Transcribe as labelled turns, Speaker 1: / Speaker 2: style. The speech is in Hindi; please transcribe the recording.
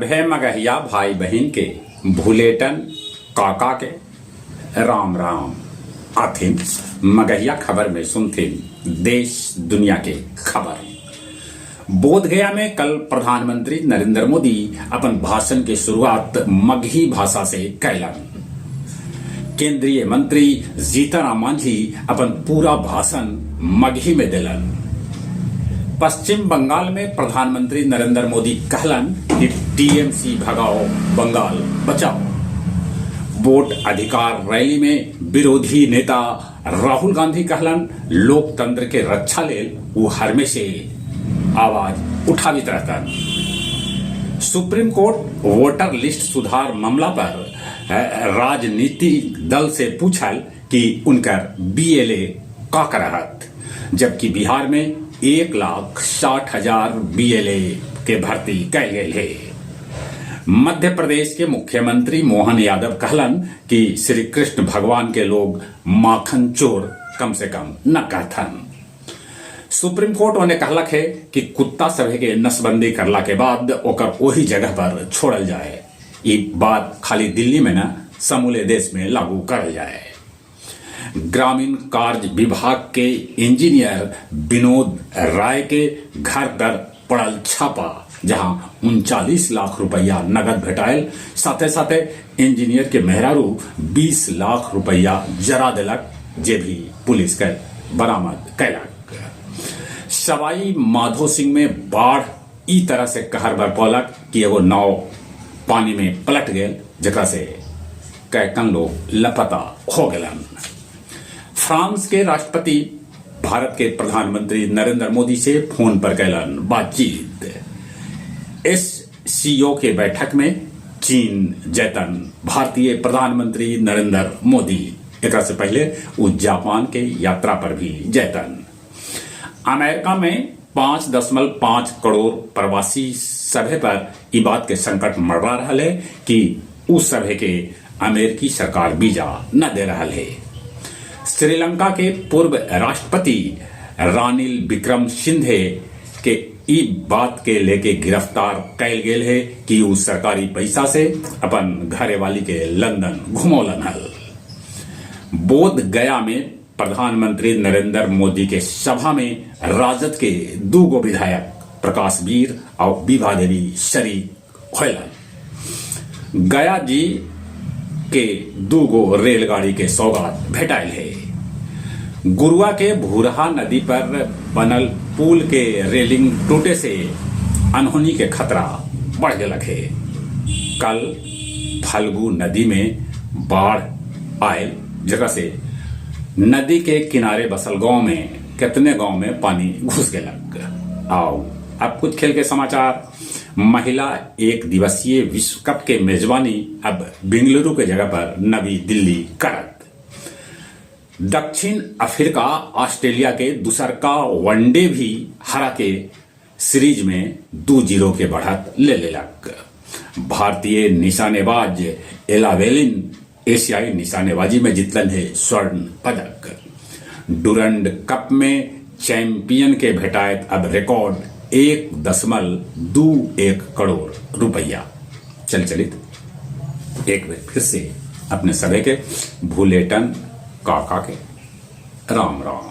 Speaker 1: सभे मगहिया भाई बहन के भूलेटन काका के राम राम आथिन मगहिया खबर में सुनथिन देश दुनिया के खबर। बोधगया में कल प्रधानमंत्री नरेंद्र मोदी अपन भाषण की शुरुआत मगही भाषा से कैलन। केंद्रीय मंत्री जीतन मांझी अपन पूरा भाषण मगही में दिलन। पश्चिम बंगाल में प्रधानमंत्री नरेंद्र मोदी कहलन कि टीएमसी भगाओ बंगाल बचाओ। वोट अधिकार रैली में विरोधी नेता राहुल गांधी कहलन लोकतंत्र के रक्षा लेल वो हमेशे आवाज उठावित रहतन। सुप्रीम कोर्ट वोटर लिस्ट सुधार मामला पर राजनीतिक दल से पूछल कि उनकर बीएलए का करहत, जबकि बिहार में 1,60,000 बीएलए के भर्ती कैल गए है। मध्य प्रदेश के मुख्यमंत्री मोहन यादव कहलन कि श्री कृष्ण भगवान के लोग माखन चोर कम से कम न कहथन। सुप्रीम कोर्ट उन्हें कहलक है कि कुत्ता सभे के नसबंदी करला के बाद ओकर वही जगह पर छोड़ल जाए। ये बात खाली दिल्ली में न समूले देश में लागू करल जाए। ग्रामीण कार्य विभाग के इंजीनियर विनोद राय के घर पर पड़ल छापा, जहां 39 लाख रुपया नगद भेटायल, साथे साथे इंजीनियर के मेहरारू 20 लाख रुपया जरा दिलक, जे भी पुलिस के बरामद कैलक। सवाई माधो सिंह में बाढ़ ई तरह से कहर बरपौलक कि एगो नाव पानी में पलट गए, जकरा से कैकन लोग लापता हो गलन। फ्रांस के राष्ट्रपति भारत के प्रधानमंत्री नरेंद्र मोदी से फोन पर कैलन बातचीत। एससीओ के बैठक में चीन जैतन भारतीय प्रधानमंत्री नरेंद्र मोदी। एक से पहले वो जापान के यात्रा पर भी जैतन। अमेरिका में 5.5 करोड़ प्रवासी सभे पर ई बात के संकट मंडरा रहा है कि उस सभे के अमेरिकी सरकार वीजा न दे रहा है। श्रीलंका के पूर्व राष्ट्रपति रानिल विक्रमसिंघे के ई बात के लेके गिरफ्तार कैल गेल है कि उ सरकारी पैसा से अपन घरे वाली के लंदन घुमौलन हल। बोध गया में प्रधानमंत्री नरेंद्र मोदी के सभा में राजद के 2 विधायक प्रकाश वीर और विभा देवी शरीक होलन। गया जी के 2 रेलगाड़ी के सौगात भेटाइल है। गुरुआ के भूरहा नदी पर बनल पुल के रेलिंग टूटे से अनहोनी के खतरा बढ़ गया है। कल फल्गु नदी में बाढ़ आयल, जगह से नदी के किनारे बसल गांव में कितने गांव में पानी घुस गया। आओ अब कुछ खेल के समाचार। महिला 1 दिवसीय विश्व कप के मेजबानी अब बेंगलुरु के जगह पर नवी दिल्ली करत। दक्षिण अफ्रीका ऑस्ट्रेलिया के दूसरका वनडे भी हरा के सीरीज में 2-0 के बढ़त ले लेलक। भारतीय निशानेबाज एला वेलिन एशियाई निशानेबाजी में जीतलन है स्वर्ण पदक। डुरंड कप में चैंपियन के भेटायत अब रिकॉर्ड 1.21 करोड़ रुपया। चलित एक बार फिर से अपने सभी के भूलेटन काका के राम राम।